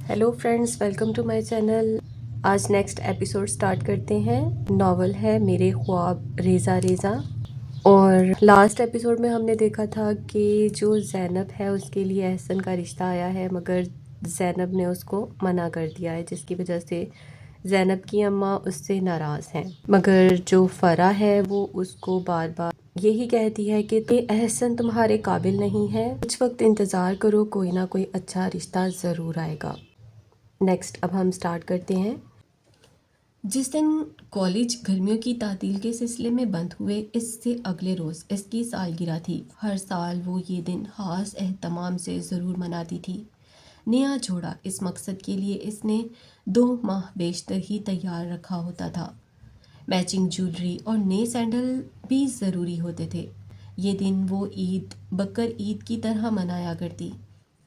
Hello friends, welcome to my channel. आज next episode start करते हैं। नॉवल है मेरे ख्वाब रेज़ा रेज़ा। और लास्ट एपिसोड में हमने देखा था कि जो ज़ैनब है उसके लिए एहसन का रिश्ता आया है, मगर ज़ैनब ने उसको मना कर दिया है, जिसकी वजह से ज़ैनब की अम्मा उससे नाराज़ हैं। मगर जो फ़रा है वो उसको बार बार यही कहती है कि एहसन तुम्हारे काबिल नहीं है, कुछ वक्त इंतज़ार करो, कोई ना कोई अच्छा रिश्ता ज़रूर आएगा। नेक्स्ट अब हम स्टार्ट करते हैं। जिस दिन कॉलेज गर्मियों की तातील के सिलसिले में बंद हुए, इससे अगले रोज़ इसकी सालगिरह थी। हर साल वो ये दिन खास एहतमाम से ज़रूर मनाती थी। नया जोड़ा इस मकसद के लिए इसने 2 माह बेशतर ही तैयार रखा होता था। मैचिंग ज्वेलरी और नए सैंडल भी ज़रूरी होते थे। ये दिन वो ईद बकर ईद की तरह मनाया करती।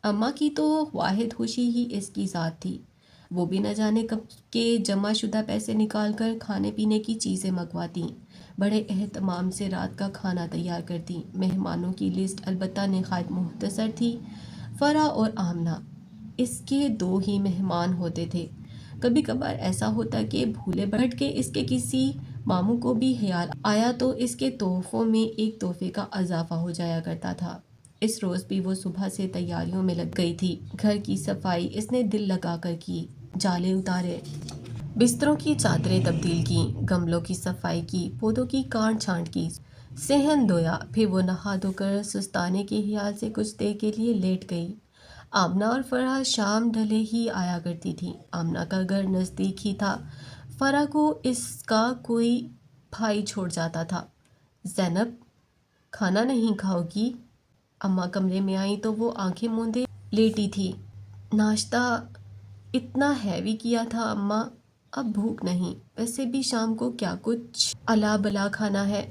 अम्मा की तो वाहिद खुशी ही इसकी ज़ात थी। वो भी न जाने कब के जमा शुदा पैसे निकाल कर खाने पीने की चीज़ें मंगवाती, बड़े एहतमाम से रात का खाना तैयार करती। मेहमानों की लिस्ट अलबत्ता नहायत मुख्तसर थी। फ़रा और आमना इसके 2 ही मेहमान होते थे। कभी कभार ऐसा होता कि भूले भटके इसके किसी मामू को भी ख्याल आया तो इसके तोहफों में एक तोहफे का इजाफा हो जाया करता था। इस रोज़ भी वो सुबह से तैयारियों में लग गई थी। घर की सफाई इसने दिल लगाकर की, जाले उतारे, बिस्तरों की चादरें तब्दील की, गमलों की सफाई की, पौधों की काट छांट की, सेहन धोया। फिर वो नहा धोकर सुस्ताने के ख्याल से कुछ देर के लिए लेट गई। आमना और फराह शाम ढले ही आया करती थी। आमना का घर नज़दीक ही था। फराह को इसका कोई भाई छोड़ जाता था। ज़ैनब, खाना नहीं खाओगी? अम्मा कमरे में आई तो वो आंखें मूंदे लेटी थी। नाश्ता इतना हैवी किया था अम्मा, अब भूख नहीं। वैसे भी शाम को क्या कुछ अला बला खाना है,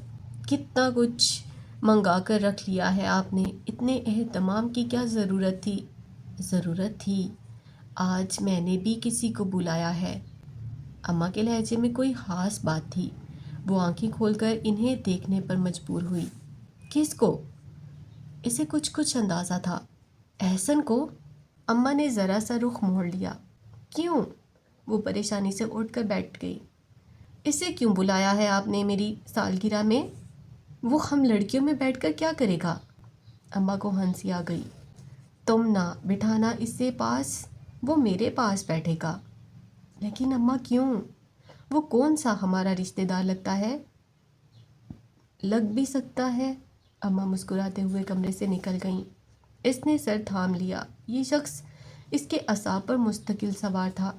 कितना कुछ मंगा कर रख लिया है आपने। इतने एहतमाम की क्या ज़रूरत थी? ज़रूरत थी, आज मैंने भी किसी को बुलाया है। अम्मा के लहजे में कोई ख़ास बात थी। वो आंखें खोलकर इन्हें देखने पर मजबूर हुई। किसको? इसे कुछ कुछ अंदाज़ा था। एहसन को? अम्मा ने ज़रा सा रुख मोड़ लिया। क्यों? वो परेशानी से उठकर बैठ गई। इसे क्यों बुलाया है आपने मेरी सालगिरह में? वो हम लड़कियों में बैठकर क्या करेगा? अम्मा को हंसी आ गई। तुम ना बिठाना इससे पास, वो मेरे पास बैठेगा। लेकिन अम्मा क्यों? वो कौन सा हमारा रिश्तेदार लगता है? लग भी सकता है। अम्मा मुस्कुराते हुए कमरे से निकल गईं। इसने सर थाम लिया। ये शख्स इसके असाब पर मुस्तकिल सवार था।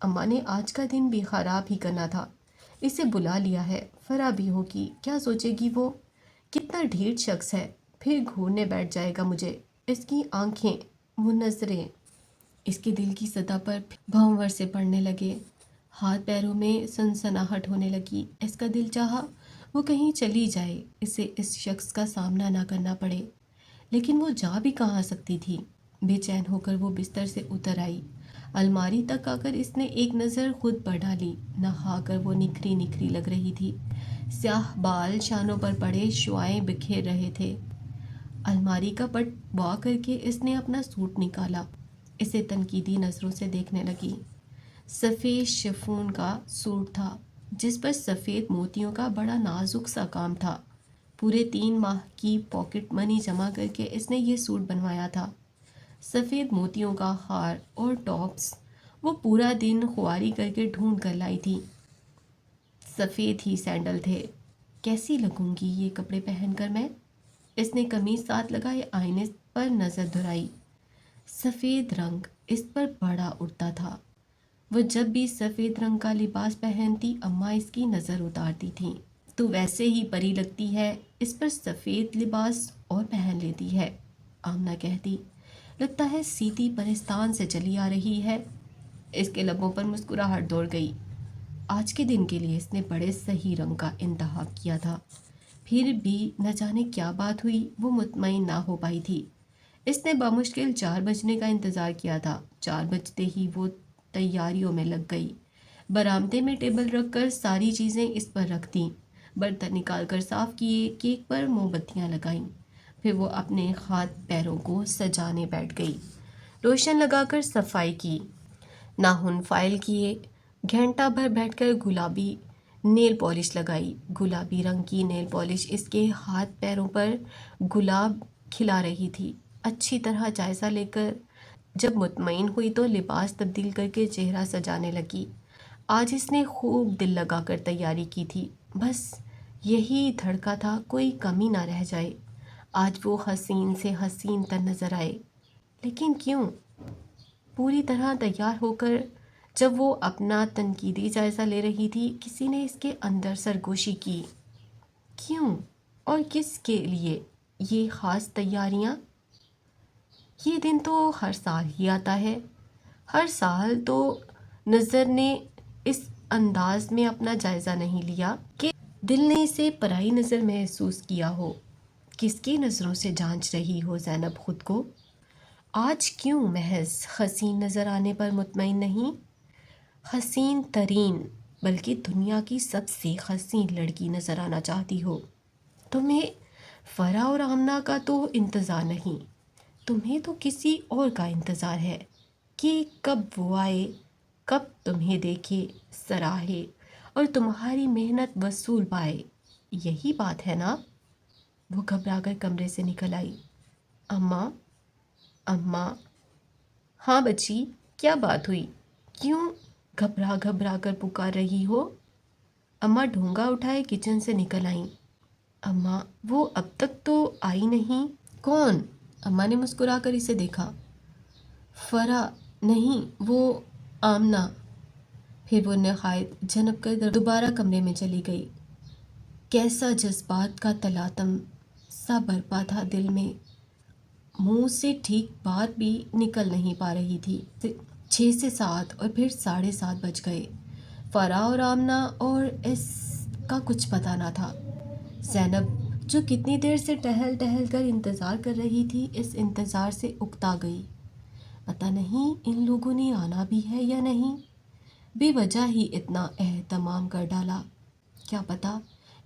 अम्मा ने आज का दिन भी ख़राब ही करना था। इसे बुला लिया है, फरा भी होगी, क्या सोचेगी वो? कितना ढीठ शख्स है। फिर घूरने बैठ जाएगा मुझे। इसकी आंखें, वो नज़रें इसके दिल की सतह पर भंवर से पड़ने लगे। हाथ पैरों में सनसनाहट होने लगी। इसका दिल चाहा वो कहीं चली जाए, इसे इस शख्स का सामना ना करना पड़े। लेकिन वो जा भी कहाँ सकती थी? बेचैन होकर वो बिस्तर से उतर आई। अलमारी तक आकर इसने एक नज़र खुद पर डाली। नहा कर वो निखरी निखरी लग रही थी। स्याह बाल शानों पर पड़े शुआएं बिखेर रहे थे। अलमारी का पट बा करके इसने अपना सूट निकाला। इसे तनकीदी नज़रों से देखने लगी। सफ़ेद शिफॉन का सूट था, जिस पर सफ़ेद मोतियों का बड़ा नाजुक सा काम था। पूरे 3 माह की पॉकेट मनी जमा करके इसने ये सूट बनवाया था। सफ़ेद मोतियों का हार और टॉप्स वो पूरा दिन ख्वारी करके ढूंढ कर लाई थी। सफ़ेद ही सैंडल थे। कैसी लगूंगी ये कपड़े पहनकर मैं? इसने कमीज साथ लगाए आईने पर नज़र दुराई। सफ़ेद रंग इस पर बड़ा उड़ता था। वह जब भी सफ़ेद रंग का लिबास पहनती, अम्मा इसकी नज़र उतारती थीं। तू वैसे ही परी लगती है, इस पर सफ़ेद लिबास और पहन लेती है, आमना कहती। लगता है सीधी परिस्तान से चली आ रही है। इसके लबों पर मुस्कुराहट दौड़ गई। आज के दिन के लिए इसने बड़े सही रंग का इंतखाब किया था। फिर भी न जाने क्या बात हुई, वो मुतमईन ना हो पाई थी। इसने बामुश्किल 4 बजने का इंतज़ार किया था। 4 बजते ही वो तैयारियों में लग गई। बरामदे में टेबल रखकर सारी चीज़ें इस पर रख दी। बर्तन निकाल कर साफ़ किए, केक पर मोमबत्तियाँ लगाईं। फिर वो अपने हाथ पैरों को सजाने बैठ गई। रोशन लगाकर सफाई की। नाखून फाइल किए, घंटा भर बैठकर गुलाबी नेल पॉलिश लगाई। गुलाबी रंग की नेल पॉलिश इसके हाथ पैरों पर गुलाब खिला रही थी। अच्छी तरह जायज़ा लेकर जब मुतमईन हुई तो लिबास तब्दील करके चेहरा सजाने लगी। आज इसने खूब दिल लगाकर तैयारी की थी, बस यही धड़का था कोई कमी ना रह जाए। आज वो हसीन से हसीन तर नज़र आए, लेकिन क्यों? पूरी तरह तैयार होकर जब वो अपना तनकीदी जायज़ा ले रही थी, किसी ने इसके अंदर सरगोशी की। क्यों और किसके लिए ये ख़ास तैयारियां? ये दिन तो हर साल ही आता है। हर साल तो नज़र ने इस अंदाज में अपना जायज़ा नहीं लिया कि दिल ने इसे पराई नज़र महसूस किया हो। किसकी नज़रों से जांच रही हो ज़ैनब खुद को? आज क्यों महज हसीन नज़र आने पर मुतमईन नहीं, हसीन तरीन बल्कि दुनिया की सबसे हसीन लड़की नज़र आना चाहती हो? तुम्हें फ़रा और आमना का तो इंतज़ार नहीं, तुम्हें तो किसी और का इंतज़ार है कि कब वो आए, कब तुम्हें देखे, सराहे और तुम्हारी मेहनत वसूल पाए। यही बात है ना? वो घबराकर कमरे से निकल आई। अम्मा, अम्मा। हाँ बच्ची, क्या बात हुई? क्यों घबरा घबरा कर पुकार रही हो? अम्मा ढोंगा उठाए किचन से निकल आईं। अम्मा, वो अब तक तो आई नहीं। कौन? अम्मा ने मुस्कुराकर इसे देखा। फरा नहीं, वो आमना। फिर वो नहायत झनक कर दोबारा कमरे में चली गई। कैसा जज्बात का तलातम सा बरपा था दिल में। मुंह से ठीक बात भी निकल नहीं पा रही थी। 6 से 7 और फिर 7:30 बज गए। फरा और आमना और इसका कुछ पता ना था। ज़ैनब जो कितनी देर से टहल टहल कर इंतज़ार कर रही थी, इस इंतज़ार से उकता गई। पता नहीं इन लोगों ने आना भी है या नहीं, बेवजह ही इतना एहतमाम कर डाला। क्या पता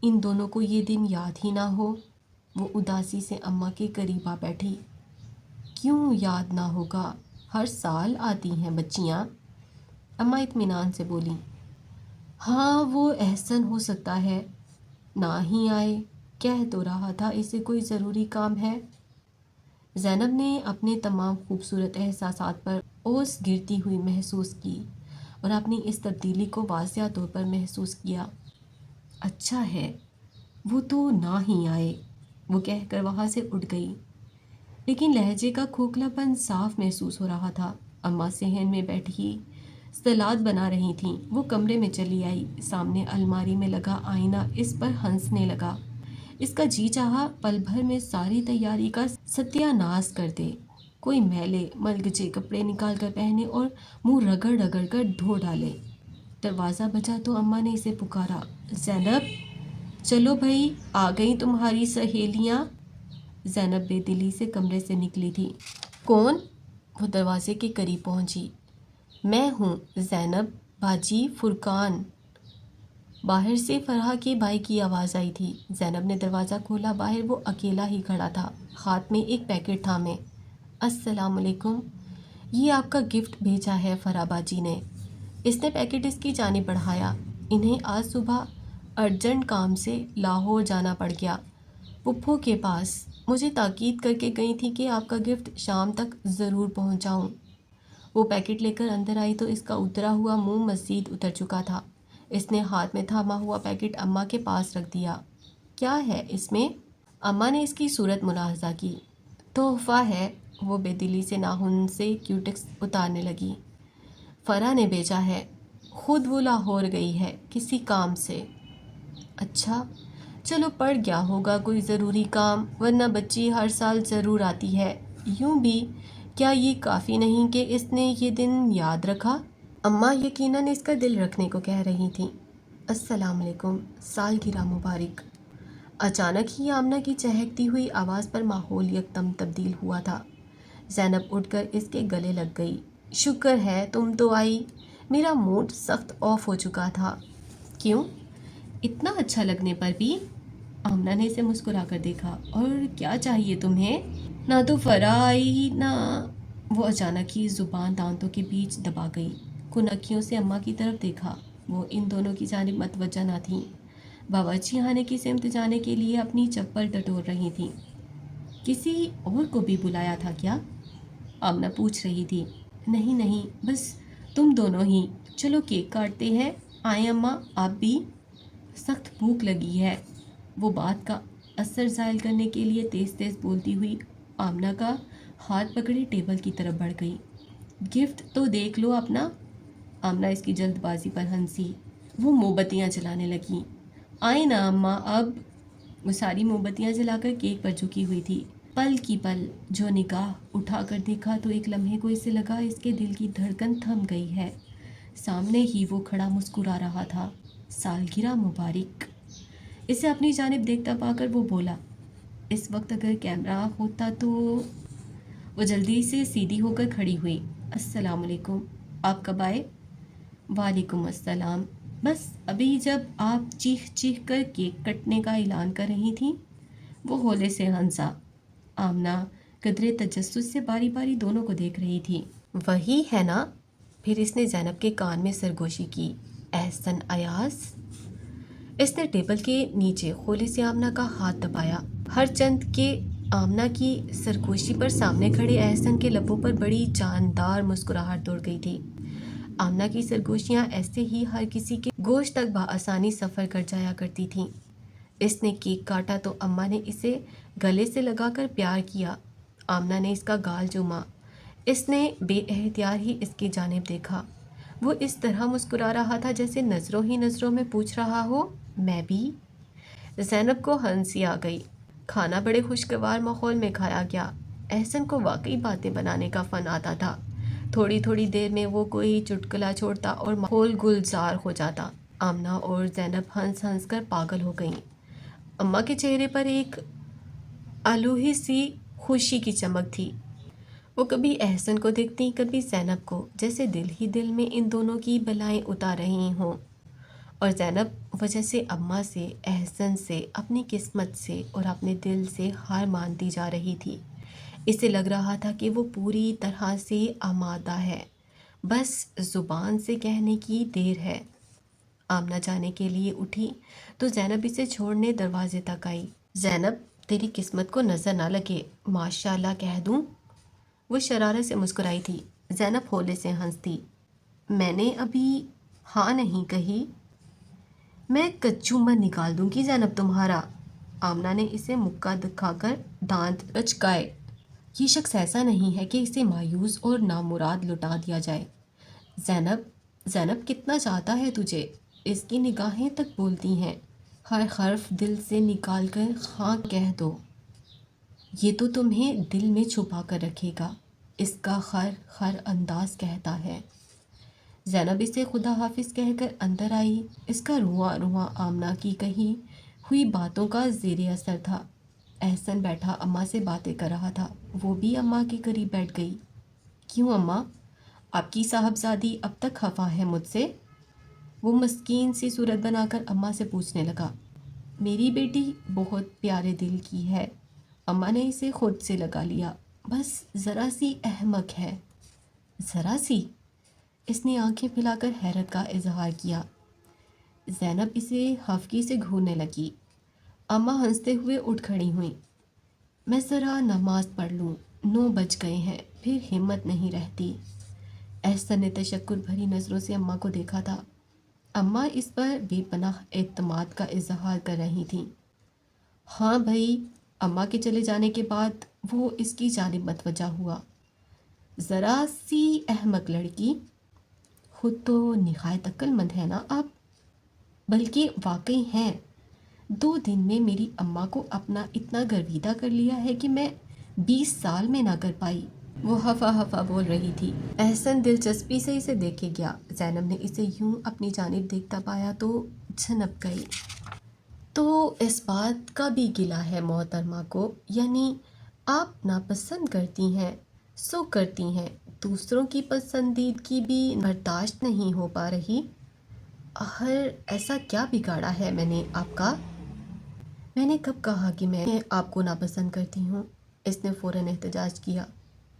इन दोनों को ये दिन याद ही ना हो। वो उदासी से अम्मा के करीब आ बैठी। क्यों याद ना होगा, हर साल आती हैं बच्चियाँ। अम्मा इत्मीनान से बोली। हाँ, वो एहसन हो सकता है ना ही आए, कह तो रहा था इसे कोई ज़रूरी काम है। ज़ैनब ने अपने तमाम खूबसूरत एहसासात पर ओस गिरती हुई महसूस की और अपनी इस तब्दीली को वाज़िया तौर पर महसूस किया। अच्छा है वो तो ना ही आए, वो कहकर वहाँ से उठ गई, लेकिन लहजे का खोखलापन साफ महसूस हो रहा था। अम्मा सेहन में बैठी सलाद बना रही थीं। वो कमरे में चली आई। सामने अलमारी में लगा आईना इस पर हंसने लगा। इसका जी चाहा पल भर में सारी तैयारी का सत्यानाश कर दे। कोई मैले मलगजे कपड़े निकाल कर पहने और मुंह रगड़ रगड़ कर धो डाले। दरवाज़ा बजा तो अम्मा ने इसे पुकारा। ज़ैनब, चलो भाई, आ गई तुम्हारी सहेलियाँ। ज़ैनब बेदिली से कमरे से निकली थी। कौन? वो दरवाजे के करीब पहुंची। मैं हूँ ज़ैनब, बाजी फुरकान। बाहर से फरहा के भाई की आवाज़ आई थी। ज़ैनब ने दरवाज़ा खोला। बाहर वो अकेला ही खड़ा था, हाथ में एक पैकेट थामे। अस्सलाम वालेकुम, ये आपका गिफ्ट भेजा है फरहा बाजी ने। इसने पैकेट इसकी जानिब बढ़ाया। इन्हें आज सुबह अर्जेंट काम से लाहौर जाना पड़ गया, पुप्पो के पास। मुझे ताकीद करके गई थी कि आपका गिफ्ट शाम तक ज़रूर पहुंचाऊं। वो पैकेट लेकर अंदर आई तो इसका उतरा हुआ मुंह मज़ीद उतर चुका था। इसने हाथ में थामा हुआ पैकेट अम्मा के पास रख दिया। क्या है इसमें? अम्मा ने इसकी सूरत मुलाहजा की। तोहफ़ा है। वो बेदिली से नाखून से क्यूटेक्स उतारने लगी। फरा ने भेजा है, खुद वो लाहौर गई है किसी काम से। अच्छा, चलो पड़ गया होगा कोई ज़रूरी काम, वरना बच्ची हर साल ज़रूर आती है। यूं भी क्या ये काफ़ी नहीं कि इसने ये दिन याद रखा? अम्मा यकीनन इसका दिल रखने को कह रही थी। अस्सलाम वालेकुम, सालगिरह मुबारक। अचानक ही आमना की चहकती हुई आवाज़ पर माहौल यकदम तब्दील हुआ था। ज़ैनब उठकर इसके गले लग गई। शुक्र है तुम तो आई, मेरा मूड सख्त ऑफ हो चुका था। क्यों, इतना अच्छा लगने पर भी? आमना ने इसे मुस्कुरा कर देखा। और क्या चाहिए तुम्हें? ना तो फरा आई ना। वो अचानक ही ज़ुबान दांतों के बीच दबा गई। कुनखियों से अम्मा की तरफ देखा। वो इन दोनों की जानिब मतवज्जा ना थीं। बावर्ची खाने की सिमत जाने के लिए अपनी चप्पल टटोल रही थीं। किसी और को भी बुलाया था क्या? आमना पूछ रही थी। नहीं नहीं, बस तुम दोनों ही। चलो केक काटते हैं। आए अम्मा, आप भी? सख्त भूख लगी है। वो बात का असर ज़ायल करने के लिए तेज़ तेज़ बोलती हुई आमना का हाथ पकड़े टेबल की तरफ बढ़ गई। गिफ्ट तो देख लो अपना। आमना इसकी जल्दबाजी पर हंसी। वो मोमबत्तियाँ जलाने लगी। आए ना अम्मा अब। वो सारी मोमबत्तियाँ जलाकर केक पर झुकी हुई थी। पल की पल जो निगाह उठाकर देखा तो एक लम्हे को इसे लगा इसके दिल की धड़कन थम गई है। सामने ही वो खड़ा मुस्कुरा रहा था। सालगिरह मुबारक। इसे अपनी जानिब देखता पाकर वो बोला। इस वक्त अगर कैमरा होता तो। वो जल्दी से सीधी होकर खड़ी हुई। अस्सलाम वालेकुम, आप कब आए? वालेकुम अस्सलाम। बस अभी जब आप चीख चीख कर केक कटने का ऐलान कर रही थी। वो होले से हंसा। आमना कदरे तजस्सुस से बारी बारी दोनों को देख रही थी। वही है ना? फिर इसने ज़ैनब के कान में सरगोशी की। एहसन अयास। इसने टेबल के नीचे खोले से आमना का हाथ दबाया। हर चंद के आमना की सरगोशी पर सामने खड़े एहसन के लबों पर बड़ी जानदार मुस्कुराहट दौड़ गई थी। आमना की सरगोशियाँ ऐसे ही हर किसी के गोश्त तक बआसानी सफ़र कर जाया करती थीं। इसने केक काटा तो अम्मा ने इसे गले से लगाकर प्यार किया। आमना ने इसका गाल चूमा। इसने बेएहतियार ही इसकी जानिब देखा। वो इस तरह मुस्कुरा रहा था जैसे नज़रों ही नज़रों में पूछ रहा हो, मैं भी? ज़ैनब को हंसी आ गई। खाना बड़े खुशगवार माहौल में खाया गया। एहसन को वाकई बातें बनाने का फ़न आता था। थोड़ी थोड़ी देर में वो कोई चुटकुला छोड़ता और माहौल गुलजार हो जाता। आमना और ज़ैनब हंस हंस कर पागल हो गईं। अम्मा के चेहरे पर एक अलूही सी खुशी की चमक थी। वो कभी एहसन को देखती, कभी ज़ैनब को, जैसे दिल ही दिल में इन दोनों की बलाएं उतार रही हों। और ज़ैनब वजह से अम्मा से, एहसन से, अपनी किस्मत से और अपने दिल से हार मानती जा रही थी। इसे लग रहा था कि वो पूरी तरह से आमादा है, बस ज़ुबान से कहने की देर है। आमना जाने के लिए उठी तो ज़ैनब इसे छोड़ने दरवाजे तक आई। ज़ैनब, तेरी किस्मत को नज़र ना लगे, माशाल्लाह कह दूँ? वो शरारत से मुस्कुराई थी। ज़ैनब होले से हंसती। मैंने अभी हाँ नहीं कही। मैं कच्चू मन निकाल दूंगी ज़ैनब तुम्हारा। आमना ने इसे मुक्का दिखाकर दांत रचकाए। ये शख्स ऐसा नहीं है कि इसे मायूस और नामुराद लुटा दिया जाए। ज़ैनब, ज़ैनब कितना चाहता है तुझे? इसकी निगाहें तक बोलती हैं। हर हर्फ दिल से निकाल कर हाँ कह दो। ये तो तुम्हें दिल में छुपा कर रखेगा, इसका हर हर अंदाज कहता है। ज़ैनब इसे खुदा हाफिज कहकर अंदर आई। इसका रुआं रुआं आमना की कही हुई बातों का ज़ेरे असर था। एहसन बैठा अम्मा से बातें कर रहा था। वो भी अम्मा के करीब बैठ गई। क्यों अम्मा, आपकी साहबजादी अब तक खफा है मुझसे? वो मस्कीन सी सूरत बनाकर अम्मा से पूछने लगा। मेरी बेटी बहुत प्यारे दिल की है। अम्मा ने इसे खुद से लगा लिया। बस ज़रा सी अहमक है। ज़रा सी? इसने आंखें फैलाकर हैरत का इजहार किया। ज़ैनब इसे हफ्की से घूरने लगी। अम्मा हंसते हुए उठ खड़ी हुई। मैं ज़रा नमाज पढ़ लूँ, 9 बज गए हैं, फिर हिम्मत नहीं रहती। एहसन ने तशक्कुर भरी नज़रों से अम्मा को देखा था। अम्मा इस पर बेपनाह एतमाद का इजहार कर रही थीं। हाँ भाई। अम्मा के चले जाने के बाद वो इसकी जानिब मतवजा हुआ। ज़रा सी अहमक लड़की। खुद तो निहायत अक्लमंद है ना आप? बल्कि वाकई हैं। 2 दिन में मेरी अम्मा को अपना इतना गर्विदा कर लिया है कि मैं 20 साल में ना कर पाई। वो हफ़ा हफ़ा बोल रही थी। एहसन दिलचस्पी से इसे देखे गया। ज़ैनब ने इसे यूं अपनी जानिब देखता पाया तो झनक गई। तो इस बात का भी गिला है मोहतरमा को, यानी आप नापसंद करती हैं, सो करती हैं, दूसरों की पसंदीदगी भी बर्दाश्त नहीं हो पा रही। हर ऐसा क्या बिगाड़ा है मैंने आपका? मैंने कब कहा कि मैं आपको नापसंद करती हूँ? इसने फ़ौरन एहतजाज किया।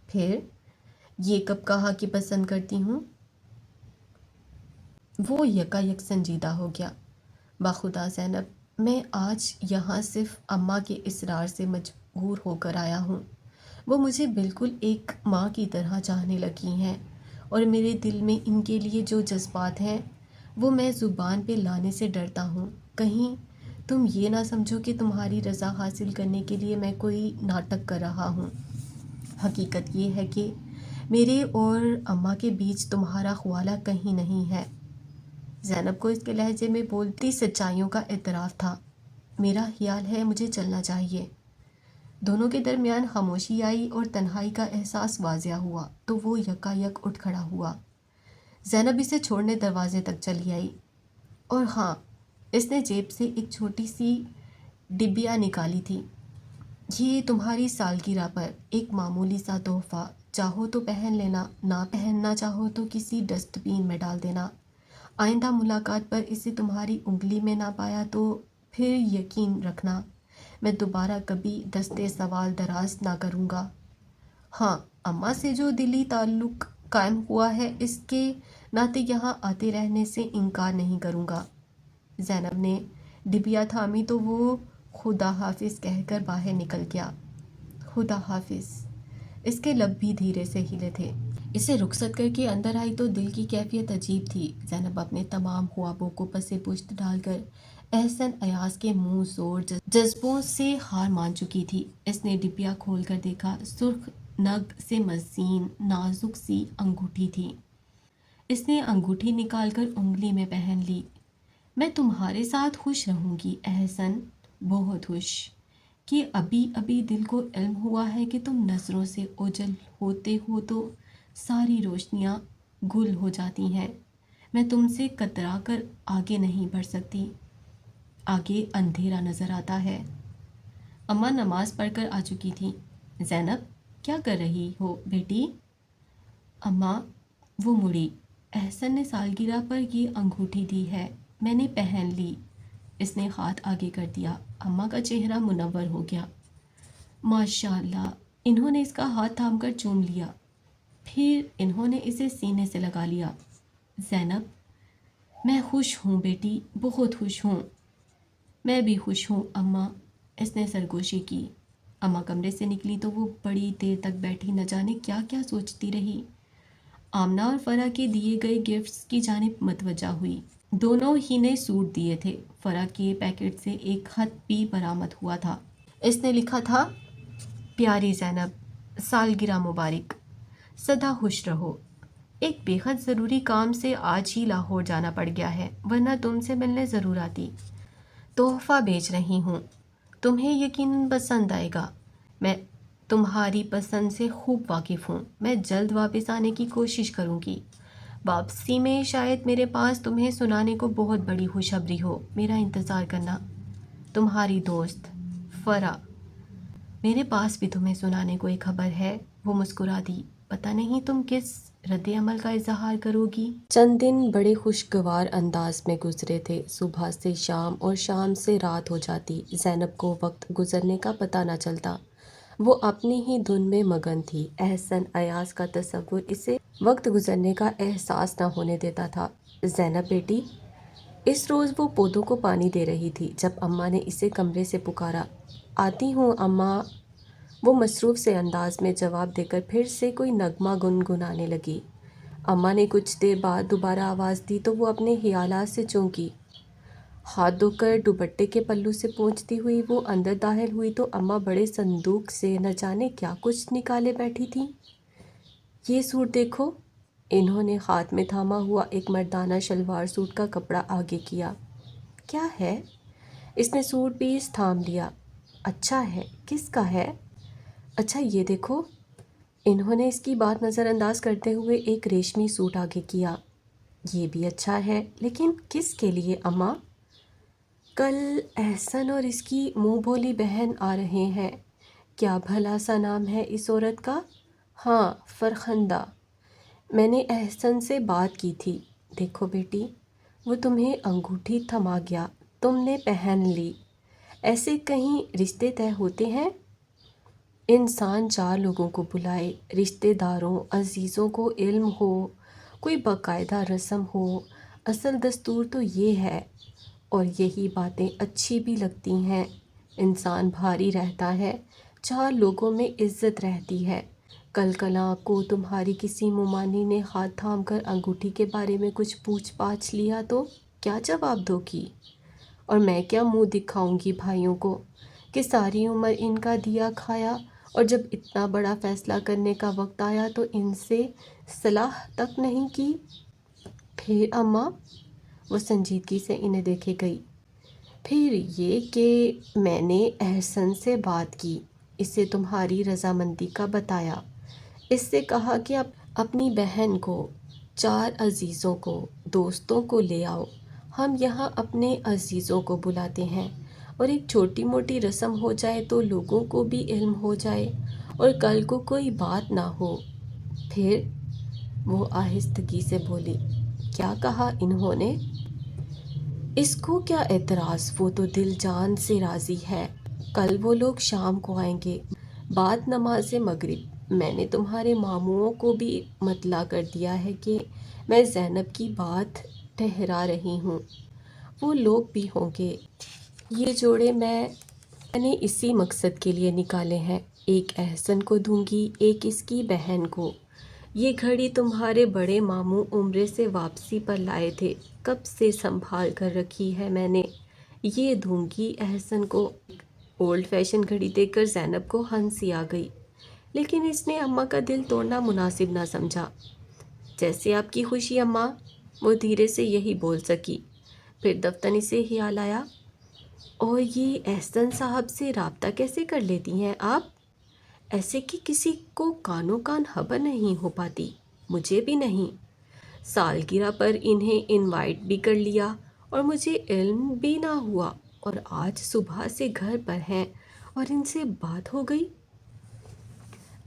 फिर ये कब कहा कि पसंद करती हूँ? وہ یکایک سنجیدہ ہو گیا۔ باخدا زینب، میں آج یہاں صرف اماں کے اصرار سے مجبور ہو کر آیا ہوں۔ وہ مجھے بالکل ایک ماں کی طرح چاہنے لگی ہیں، اور میرے دل میں ان کے لیے جو جذبات ہیں وہ میں زبان پہ لانے سے ڈرتا ہوں۔ کہیں تم یہ نہ سمجھو کہ تمہاری رضا حاصل کرنے کے لیے میں کوئی ناٹک کر رہا ہوں۔ حقیقت یہ ہے کہ میرے اور اماں کے بیچ تمہارا خوالہ کہیں نہیں ہے۔ زینب کو اس کے لہجے میں بولتی سچائیوں کا اعتراف تھا۔ میرا خیال ہے مجھے چلنا چاہیے۔ دونوں کے درمیان خاموشی آئی اور تنہائی کا احساس واضح ہوا تو وہ یکایک اٹھ کھڑا ہوا۔ زینب اسے چھوڑنے دروازے تک چلی آئی، اور ہاں، اس نے جیب سے ایک چھوٹی سی ڈبیا نکالی تھی۔ یہ تمہاری سالگرہ پر ایک معمولی سا تحفہ، چاہو تو پہن لینا، نہ پہننا چاہو تو کسی ڈسٹ بین میں ڈال دینا۔ آئندہ ملاقات پر اسے تمہاری انگلی میں نہ پایا تو پھر یقین رکھنا میں دوبارہ کبھی دستے سوال دراز نہ کروں گا۔ ہاں، اماں سے جو دلی تعلق قائم ہوا ہے اس کے ناطے یہاں آتے رہنے سے انکار نہیں کروں گا۔ زینب نے ڈبیا تھامی تو وہ خدا حافظ کہہ کر باہر نکل گیا۔ خدا حافظ، اس کے لب بھی دھیرے سے ہلے تھے۔ اسے رخصت کر کے اندر آئی تو دل کی کیفیت عجیب تھی۔ زینب اپنے تمام خوابوں کو پس پشت ڈال کر احسن ایاز کے منہ زور جذبوں سے ہار مان چکی تھی۔ اس نے ڈبیا کھول کر دیکھا، سرخ نگ سے مزین نازک سی انگوٹھی تھی۔ اس نے انگوٹھی نکال کر انگلی میں پہن لی۔ میں تمہارے ساتھ خوش رہوں گی احسن، بہت خوش، کہ ابھی ابھی دل کو علم ہوا ہے کہ تم نظروں سے اوجھل ہوتے ہو تو ساری روشنیاں گل ہو جاتی ہیں۔ میں تم سے کترا کر آگے نہیں بڑھ سکتی، آگے اندھیرا نظر آتا ہے۔ اماں نماز پڑھ کر آ چکی تھیں۔ زینب، کیا کر رہی ہو بیٹی؟ اماں، وہ مڑی۔ احسن نے سالگرہ پر یہ انگوٹھی دی ہے، میں نے پہن لی۔ اس نے ہاتھ آگے کر دیا۔ اماں کا چہرہ منور ہو گیا۔ ماشاء اللہ، انہوں نے اس کا ہاتھ تھام کر چوم لیا، پھر انہوں نے اسے سینے سے لگا لیا۔ زینب، میں خوش ہوں بیٹی، بہت خوش ہوں۔ میں بھی خوش ہوں اماں، اس نے سرگوشی کی۔ اماں کمرے سے نکلی تو وہ بڑی دیر تک بیٹھی نہ جانے کیا کیا سوچتی رہی۔ آمنہ اور فرح کے دیے گئے گفٹس کی جانب متوجہ ہوئی۔ دونوں ہی نے سوٹ دیے تھے۔ فرح کے پیکٹ سے ایک خط بھی برآمد ہوا تھا۔ اس نے لکھا تھا، پیاری زینب، سالگرہ مبارک، سدا خوش رہو۔ ایک بے حد ضروری کام سے آج ہی لاہور جانا پڑ گیا ہے، ورنہ تم سے ملنے ضرور آتی۔ تحفہ بھیج رہی ہوں، تمہیں یقیناً پسند آئے گا۔ میں تمہاری پسند سے خوب واقف ہوں۔ میں جلد واپس آنے کی کوشش کروں گی۔ واپسی میں شاید میرے پاس تمہیں سنانے کو بہت بڑی خوشخبری ہو۔ میرا انتظار کرنا، تمہاری دوست فرح۔ میرے پاس بھی تمہیں سنانے کو ایک خبر ہے۔ وہ مسکرا دی۔ پتہ نہیں تم کس رد عمل کا اظہار کرو گی۔ چند دن بڑے خوشگوار انداز میں گزرے تھے۔ صبح سے شام اور شام سے رات ہو جاتی، زینب کو وقت گزرنے کا پتہ نہ چلتا۔ وہ اپنی ہی دھن میں مگن تھی۔ احسن ایاز کا تصور اسے وقت گزرنے کا احساس نہ ہونے دیتا تھا۔ زینب بیٹی، اس روز وہ پودوں کو پانی دے رہی تھی جب اماں نے اسے کمرے سے پکارا۔ آتی ہوں اماں، وہ مصروف سے انداز میں جواب دے کر پھر سے کوئی نغمہ گنگنانے لگی۔ اماں نے کچھ دیر بعد دوبارہ آواز دی تو وہ اپنے خیالات سے چونکی۔ ہاتھ دھو کر دوپٹے کے پلو سے پونچھتی ہوئی وہ اندر داخل ہوئی تو اماں بڑے صندوق سے نہ جانے کیا کچھ نکالے بیٹھی تھیں۔ یہ سوٹ دیکھو۔ انہوں نے ہاتھ میں تھاما ہوا ایک مردانہ شلوار سوٹ کا کپڑا آگے کیا۔ کیا ہے؟ اس نے سوٹ پیس تھام لیا۔ اچھا ہے، کس کا ہے؟ اچھا یہ دیکھو۔ انہوں نے اس کی بات نظر انداز کرتے ہوئے ایک ریشمی سوٹ آگے کیا۔ یہ بھی اچھا ہے، لیکن کس کے لیے اماں؟ کل احسن اور اس کی منہ بھولی بہن آ رہے ہیں۔ کیا بھلا سا نام ہے اس عورت کا؟ ہاں، فرخندہ۔ میں نے احسن سے بات کی تھی۔ دیکھو بیٹی، وہ تمہیں انگوٹھی تھما گیا، تم نے پہن لی۔ ایسے کہیں رشتے طے ہوتے ہیں؟ انسان چار لوگوں کو بلائے، رشتے داروں عزیزوں کو علم ہو، کوئی باقاعدہ رسم ہو، اصل دستور تو یہ ہے، اور یہی باتیں اچھی بھی لگتی ہیں۔ انسان بھاری رہتا ہے، 4 لوگوں میں عزت رہتی ہے۔ کل کلاں کو تمہاری کسی ممانی نے ہاتھ تھام کر انگوٹھی کے بارے میں کچھ پوچھ پاچھ لیا تو کیا جواب دو گی؟ اور میں کیا منہ دکھاؤں گی بھائیوں کو کہ ساری عمر ان کا دیا کھایا، اور جب اتنا بڑا فیصلہ کرنے کا وقت آیا تو ان سے صلاح تک نہیں کی؟ پھر اماں، وہ سنجیدگی سے انہیں دیکھے گئی، پھر یہ کہ میں نے احسن سے بات کی، اسے تمہاری رضامندی کا بتایا، اس سے کہا کہ اپنی بہن کو، 4 عزیزوں کو، دوستوں کو لے آؤ، ہم یہاں اپنے عزیزوں کو بلاتے ہیں، اور ایک چھوٹی موٹی رسم ہو جائے تو لوگوں کو بھی علم ہو جائے، اور کل کو کوئی بات نہ ہو۔ پھر وہ آہستگی سے بولی، کیا کہا انہوں نے؟ اس کو کیا اعتراض، وہ تو دل جان سے راضی ہے۔ کل وہ لوگ شام کو آئیں گے، بعد نماز مغرب۔ میں نے تمہارے ماموؤں کو بھی مطلع کر دیا ہے کہ میں زینب کی بات ٹھہرا رہی ہوں، وہ لوگ بھی ہوں گے۔ یہ جوڑے میں نے اسی مقصد کے لیے نکالے ہیں، ایک احسن کو دوں گی، ایک اس کی بہن کو۔ یہ گھڑی تمہارے بڑے ماموں عمرے سے واپسی پر لائے تھے، کب سے سنبھال کر رکھی ہے میں نے، یہ دوں گی احسن کو۔ اولڈ فیشن گھڑی دیکھ کر زینب کو ہنسی آ گئی، لیکن اس نے اماں کا دل توڑنا مناسب نہ سمجھا۔ جیسے آپ کی خوشی اماں، وہ دھیرے سے یہی بول سکی۔ پھر دفتنی سے خیال آیا، اور یہ احسن صاحب سے رابطہ کیسے کر لیتی ہیں آپ؟ ایسے کہ کسی کو کانوں کان خبر نہیں ہو پاتی، مجھے بھی نہیں۔ سالگرہ پر انہیں انوائٹ بھی کر لیا اور مجھے علم بھی نہ ہوا، اور آج صبح سے گھر پر ہیں اور ان سے بات ہو گئی۔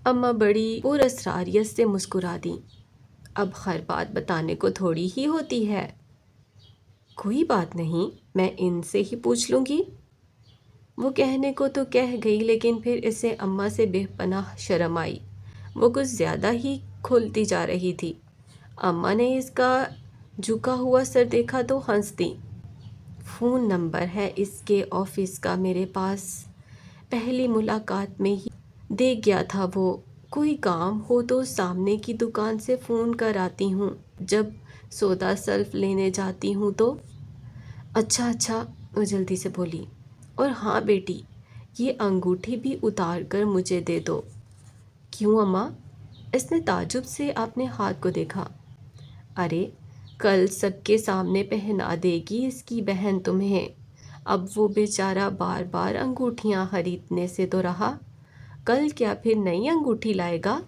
اماں بڑی پراسراریت سے مسکرا دیں۔ اب خیر بات بتانے کو تھوڑی ہی ہوتی ہے، کوئی بات نہیں، میں ان سے ہی پوچھ لوں گی۔ وہ کہنے کو تو کہہ گئی، لیکن پھر اسے اماں سے بے پناہ شرم آئی، وہ کچھ زیادہ ہی کھلتی جا رہی تھی۔ اماں نے اس کا جھکا ہوا سر دیکھا تو ہنس دیں۔ فون نمبر ہے اس کے آفس کا میرے پاس، پہلی ملاقات میں ہی دے گیا تھا وہ، کوئی کام ہو تو سامنے کی دکان سے فون کر آتی ہوں، جب سودا سلف لینے جاتی ہوں تو۔ اچھا، وہ جلدی سے بولی، اور ہاں بیٹی، یہ انگوٹھی بھی اتار کر مجھے دے دو۔ کیوں اماں؟ اس نے تعجب سے اپنے ہاتھ کو دیکھا۔ ارے کل سب کے سامنے پہنا دے گی اس کی بہن تمہیں، اب وہ بیچارہ بار بار انگوٹھیاں خریدنے سے تو رہا، کل کیا پھر نئی انگوٹھی لائے گا؟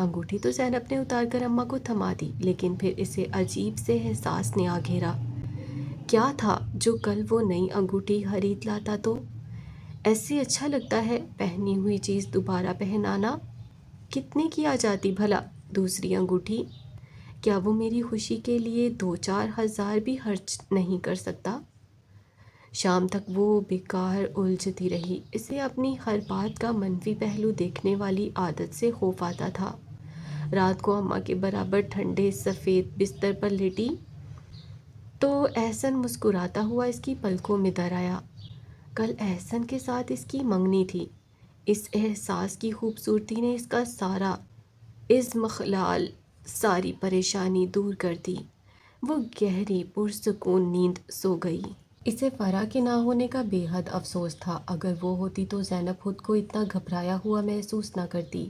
انگوٹھی تو زینب نے اتار کر اماں کو تھما دی، لیکن پھر اسے عجیب سے احساس نے آ گھیرا۔ کیا تھا جو کل وہ نئی انگوٹھی خرید لاتا تو؟ ایسے اچھا لگتا ہے پہنی ہوئی چیز دوبارہ پہنانا۔ کتنے کی آ جاتی بھلا دوسری انگوٹھی؟ کیا وہ میری خوشی کے لیے 2-4 ہزار بھی خرچ نہیں کر سکتا؟ شام تک وہ بیکار الجھتی رہی، اسے اپنی ہر بات کا منفی پہلو دیکھنے والی عادت سے خوف آتا تھا۔ رات کو اماں کے برابر ٹھنڈے سفید بستر پر لیٹی تو احسن مسکراتا ہوا اس کی پلکوں میں در آیا۔ کل احسن کے ساتھ اس کی منگنی تھی، اس احساس کی خوبصورتی نے اس کا سارا اضمخلال، ساری پریشانی دور کر دی۔ وہ گہری پرسکون نیند سو گئی۔ اسے فرح کے نہ ہونے کا بے حد افسوس تھا، اگر وہ ہوتی تو زینب خود کو اتنا گھبرایا ہوا محسوس نہ کرتی۔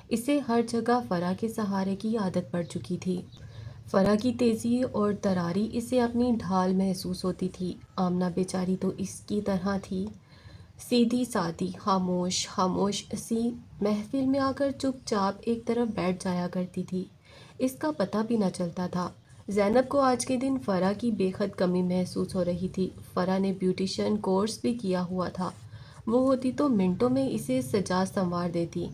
اسے ہر جگہ فرح کے سہارے کی عادت پڑ چکی تھی۔ فرح کی تیزی اور تراری اسے اپنی ڈھال محسوس ہوتی تھی۔ آمنہ بیچاری تو اس کی طرح تھی، سیدھی سادی، خاموش سی، محفل میں آ کر چپ چاپ ایک طرف بیٹھ جایا کرتی تھی، اس کا پتہ بھی نہ چلتا تھا۔ زینب کو آج کے دن فرح کی بے حد کمی محسوس ہو رہی تھی۔ فرح نے بیوٹیشین کورس بھی کیا ہوا تھا، وہ ہوتی تو منٹوں میں اسے سجا سنوار دیتی۔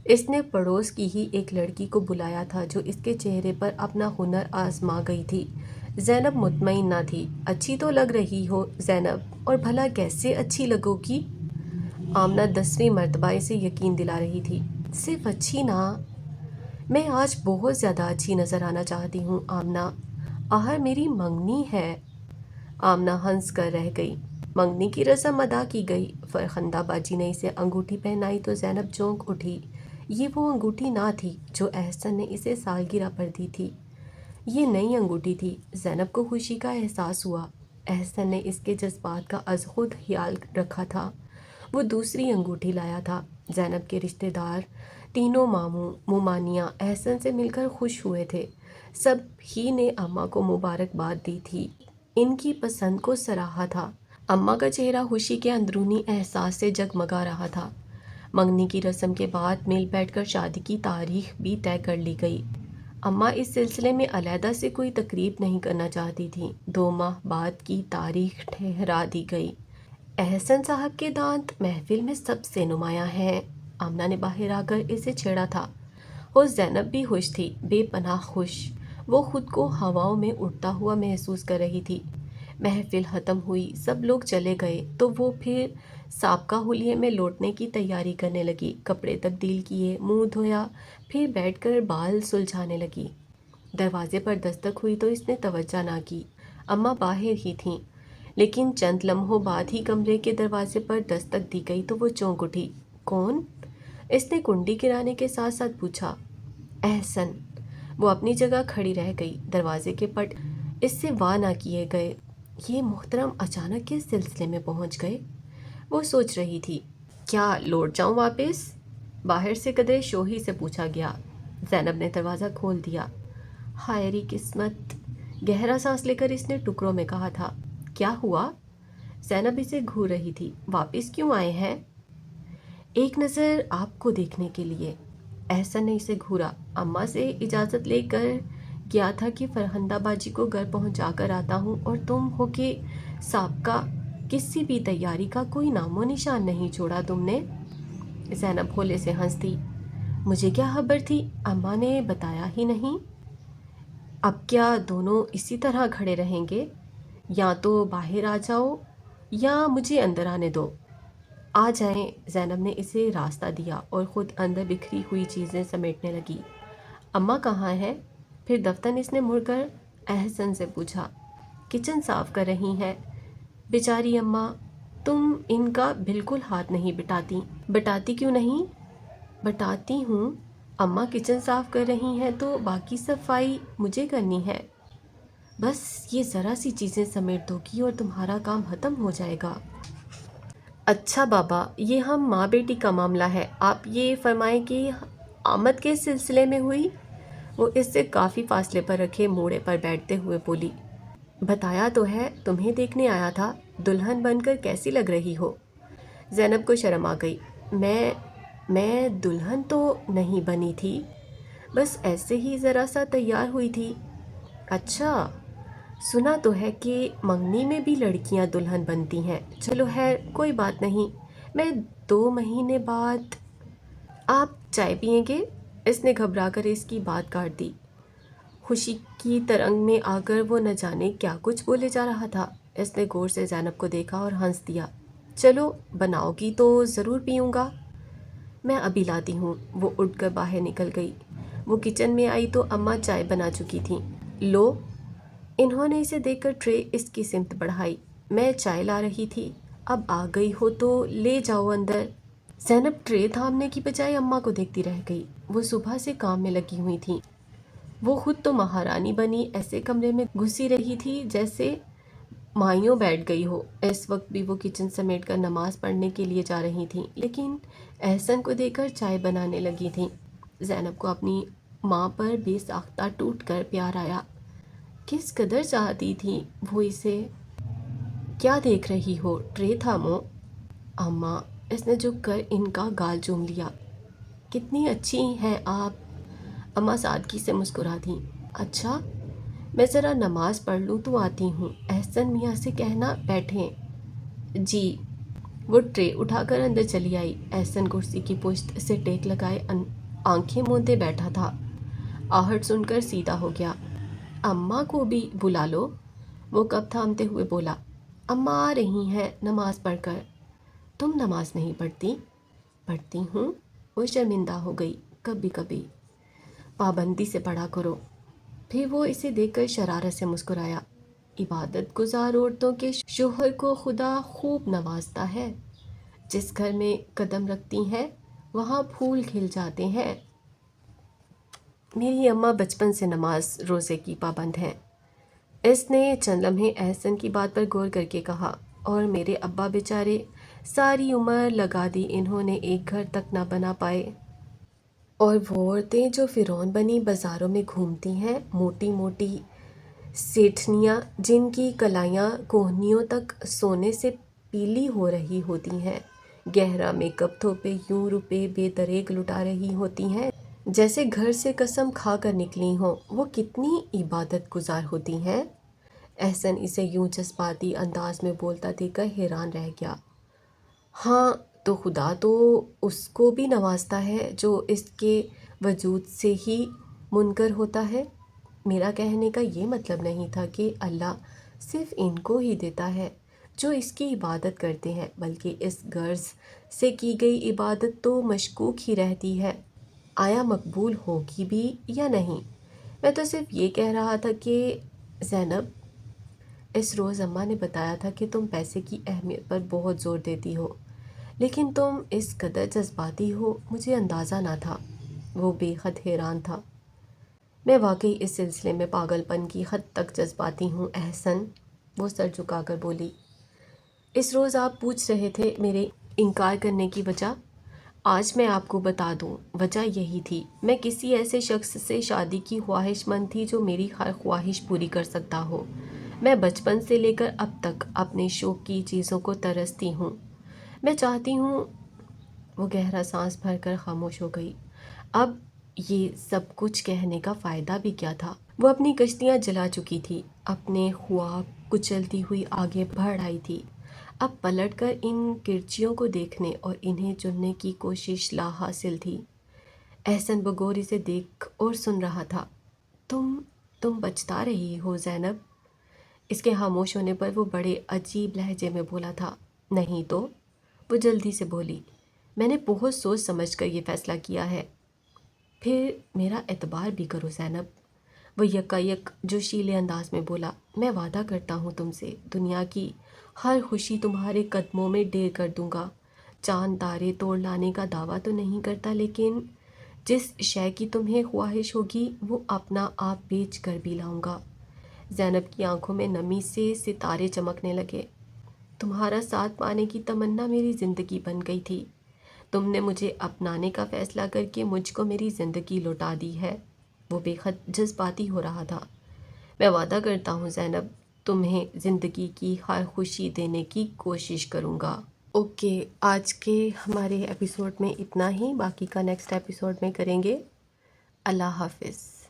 اس نے پڑوس کی ہی ایک لڑکی کو بلایا تھا جو اس کے چہرے پر اپنا ہنر آزما گئی تھی۔ زینب مطمئن نہ تھی۔ اچھی تو لگ رہی ہو زینب، اور بھلا کیسے اچھی لگو گی؟ آمنہ 10ویں مرتبہ اسے یقین دلا رہی تھی۔ صرف اچھی نہ، میں آج بہت زیادہ اچھی نظر آنا چاہتی ہوں آمنہ، आहर मेरी मंगनी है। आमना हंस कर रह गई। मंगनी की रस्म अदा की गई। फरखंदा बाजी ने इसे अंगूठी पहनाई तो ज़ैनब चौंक उठी। ये वो अंगूठी ना थी जो एहसन ने इसे सालगिरह पर दी थी। ये नई अंगूठी थी। ज़ैनब को खुशी का एहसास हुआ। एहसन ने इसके जज्बात का अज खुद ख्याल रखा था। वो दूसरी अंगूठी लाया था। ज़ैनब के रिश्तेदार तीनों मामू मुमानियाँ एहसन से मिलकर खुश हुए थे। सब ही ने अम्मा को मुबारकबाद दी थी। इनकी पसंद को सराहा था। अम्मा का चेहरा खुशी के अंदरूनी एहसास से जगमगा रहा था। मंगनी की रस्म के बाद मिल बैठकर शादी की तारीख भी तय कर ली गई। अम्मा इस सिलसिले में अलहदा से कोई तकरीब नहीं करना चाहती थी। 2 माह बाद की तारीख ठहरा दी गई। एहसन साहब के दांत महफिल में सबसे नुमायां हैं। आमना ने बाहर आकर इसे छेड़ा था। और ज़ैनब भी खुश थी, बेपनाह खुश। वो खुद को हवाओं में उड़ता हुआ महसूस कर रही थी। महफिल ख़त्म हुई, सब लोग चले गए तो वो फिर साबका हुलिये में लौटने की तैयारी करने लगी। कपड़े तब्दील किए, मुंह धोया, फिर बैठकर बाल सुलझाने लगी। दरवाजे पर दस्तक हुई तो इसने तवज्जो ना की। अम्मा बाहर ही थीं, लेकिन चंद लम्हों बाद ही कमरे के दरवाजे पर दस्तक दी गई तो वो चौंक उठी। कौन? इसने कुंडी गिराने के साथ साथ पूछा। एहसन। वो अपनी जगह खड़ी रह गई। दरवाजे के पट इससे वाह ना किए गए। ये मोहतरम अचानक किस सिलसिले में पहुंच गए? वो सोच रही थी। क्या लौट जाऊं वापस? बाहर से कदरे शोही से पूछा गया। ज़ैनब ने दरवाज़ा खोल दिया। हायरी किस्मत। गहरा सांस लेकर इसने टुकड़ों में कहा था। क्या हुआ? ज़ैनब इसे घूर रही थी। वापस क्यों आए हैं? एक नज़र आपको देखने के लिए। एहसन ने इसे घूरा। अम्मा से इजाज़त लेकर गया था कि फरहंदा बाजी को घर पहुंचा कर आता हूँ और तुम हो के साबका किसी भी तैयारी का कोई नामो निशान नहीं छोड़ा तुमने। ज़ैनब भोले से हंसती। मुझे क्या खबर थी? अम्मा ने बताया ही नहीं। अब क्या दोनों इसी तरह खड़े रहेंगे? या तो बाहर आ जाओ या मुझे अंदर आने दो। आ जाएं। ज़ैनब ने इसे रास्ता दिया और ख़ुद अंदर बिखरी हुई चीज़ें समेटने लगी। अम्मा कहाँ है? फिर दफ्तर इसने मुड़कर एहसन से पूछा। किचन साफ़ कर रही हैं। बेचारी अम्मा, तुम इनका बिल्कुल हाथ नहीं बटाती। बटाती क्यों नहीं? बटाती हूँ। अम्मा किचन साफ़ कर रही हैं तो बाकी सफाई मुझे करनी है। बस ये ज़रा सी चीज़ें समेट दोगी और तुम्हारा काम ख़त्म हो जाएगा। अच्छा बाबा, ये हम माँ बेटी का मामला है। आप ये फरमाएं कि आमद के सिलसिले में हुई? वो इससे काफ़ी फासले पर रखे मोड़े पर बैठते हुए बोली। बताया तो है, तुम्हें देखने आया था। दुल्हन बनकर कैसी लग रही हो? ज़ैनब को शर्म आ गई। मैं दुल्हन तो नहीं बनी थी, बस ऐसे ही ज़रा सा तैयार हुई थी। अच्छा, सुना तो है कि मंगनी में भी लड़कियां दुल्हन बनती हैं। चलो खैर, कोई बात नहीं। मैं 2 महीने बाद। आप चाय पियेंगे? इसने घबरा कर इसकी बात काट दी। खुशी की तरंग में आकर वो न जाने क्या कुछ बोले जा रहा था। इसने गौर से ज़ैनब को देखा और हंस दिया। चलो, बनाओगी तो ज़रूर पीऊँगा। मैं अभी लाती हूँ। वो उठकर बाहर निकल गई। वो किचन में आई तो अम्मा चाय बना चुकी थीं। लो। इन्होंने इसे देखकर ट्रे इसकी सिमत बढ़ाई। मैं चाय ला रही थी, अब आ गई हो तो ले जाओ अंदर। ज़ैनब ट्रे थामने की बजाय अम्मा को देखती रह गई। वो सुबह से काम में लगी हुई थी। वो खुद तो महारानी बनी ऐसे कमरे में घुसी रही थी जैसे माइयों बैठ गई हो। इस वक्त भी वो किचन समेट कर नमाज़ पढ़ने के लिए जा रही थी, लेकिन एहसन को देखकर चाय बनाने लगी थी। ज़ैनब को अपनी माँ पर बेसाख्ता टूट कर प्यार आया। किस कदर चाहती थी वो इसे। क्या देख रही हो? ट्रे थामो। अम्मा, इसने झुक कर इनका गाल चूम लिया। कितनी अच्छी हैं आप। अम्मा सादगी से मुस्कुरा दी। अच्छा, मैं ज़रा नमाज़ पढ़ लूँ तो आती हूँ। एहसन मियाँ से कहना बैठें। जी। वो ट्रे उठाकर अंदर चली आई। एहसन कुर्सी की पुश्त से टेक लगाए आंखें मूंदे बैठा था। आहट सुनकर सीधा हो गया। अम्मा को भी बुला लो। वो कप थामते हुए बोला। अम्मा आ रही हैं नमाज़ पढ़कर। तुम नमाज नहीं पढ़ती? पढ़ती हूँ। वो शर्मिंदा हो गई। कभी कभी। पाबंदी से पढ़ा करो। پھر وہ اسے دیکھ کر شرارت سے مسکرایا۔ عبادت گزار عورتوں کے شوہر کو خدا خوب نوازتا ہے، جس گھر میں قدم رکھتی ہیں وہاں پھول کھل جاتے ہیں۔ میری اماں بچپن سے نماز روزے کی پابند ہیں۔ اس نے چند لمحے احسن کی بات پر غور کر کے کہا، اور میرے ابا بیچارے ساری عمر لگا دی، انہوں نے ایک گھر تک نہ بنا پائے۔ اور وہ عورتیں جو فرعون بنی بازاروں میں گھومتی ہیں، موٹی موٹی سیٹھنیاں جن کی کلائیاں کوہنیوں تک سونے سے پیلی ہو رہی ہوتی ہیں، گہرا میک اپ تھوپے یوں روپے بے دریغ لٹا رہی ہوتی ہیں جیسے گھر سے قسم کھا کر نکلی ہوں، وہ کتنی عبادت گزار ہوتی ہیں۔ احسن اسے یوں جذباتی انداز میں بولتا دیکھ کر حیران رہ گیا۔ ہاں، تو خدا تو اس کو بھی نوازتا ہے جو اس کے وجود سے ہی منکر ہوتا ہے۔ میرا کہنے کا یہ مطلب نہیں تھا کہ اللہ صرف ان کو ہی دیتا ہے جو اس کی عبادت کرتے ہیں، بلکہ اس غرض سے کی گئی عبادت تو مشکوک ہی رہتی ہے، آیا مقبول ہوگی بھی یا نہیں۔ میں تو صرف یہ کہہ رہا تھا کہ زینب، اس روز اماں نے بتایا تھا کہ تم پیسے کی اہمیت پر بہت زور دیتی ہو، لیکن تم اس قدر جذباتی ہو مجھے اندازہ نہ تھا۔ وہ بے حد حیران تھا۔ میں واقعی اس سلسلے میں پاگل پن کی حد تک جذباتی ہوں احسن، وہ سر جھکا کر بولی۔ اس روز آپ پوچھ رہے تھے میرے انکار کرنے کی وجہ، آج میں آپ کو بتا دوں، وجہ یہی تھی، میں کسی ایسے شخص سے شادی کی خواہش مند تھی جو میری ہر خواہش پوری کر سکتا ہو۔ میں بچپن سے لے کر اب تک اپنے شوق کی چیزوں کو ترستی ہوں، میں چاہتی ہوں۔ وہ گہرا سانس بھر کر خاموش ہو گئی۔ اب یہ سب کچھ کہنے کا فائدہ بھی کیا تھا؟ وہ اپنی کشتیاں جلا چکی تھی، اپنے خواب کچلتی ہوئی آگے بڑھ آئی تھی، اب پلٹ کر ان کرچیوں کو دیکھنے اور انہیں چننے کی کوشش لا حاصل تھی۔ احسن بغور اسے دیکھ اور سن رہا تھا۔ تم بچتا رہی ہو زینب؟ اس کے خاموش ہونے پر وہ بڑے عجیب لہجے میں بولا تھا۔ نہیں تو، وہ جلدی سے بولی، میں نے بہت سوچ سمجھ کر یہ فیصلہ کیا ہے۔ پھر میرا اعتبار بھی کرو زینب، وہ یکایک جوشیلے انداز میں بولا۔ میں وعدہ کرتا ہوں تم سے، دنیا کی ہر خوشی تمہارے قدموں میں ڈھیر کر دوں گا۔ چاند تارے توڑ لانے کا دعویٰ تو نہیں کرتا، لیکن جس شے کی تمہیں خواہش ہوگی وہ اپنا آپ بیچ کر بھی لاؤں گا۔ زینب کی آنکھوں میں نمی سے ستارے چمکنے لگے۔ تمہارا ساتھ پانے کی تمنا میری زندگی بن گئی تھی، تم نے مجھے اپنانے کا فیصلہ کر کے مجھ کو میری زندگی لوٹا دی ہے۔ وہ بے حد جذباتی ہو رہا تھا۔ میں وعدہ کرتا ہوں زینب، تمہیں زندگی کی ہر خوشی دینے کی کوشش کروں گا۔ اوکے، آج کے ہمارے ایپیسوڈ میں اتنا ہی، باقی کا نیکسٹ ایپیسوڈ میں کریں گے۔ اللہ حافظ۔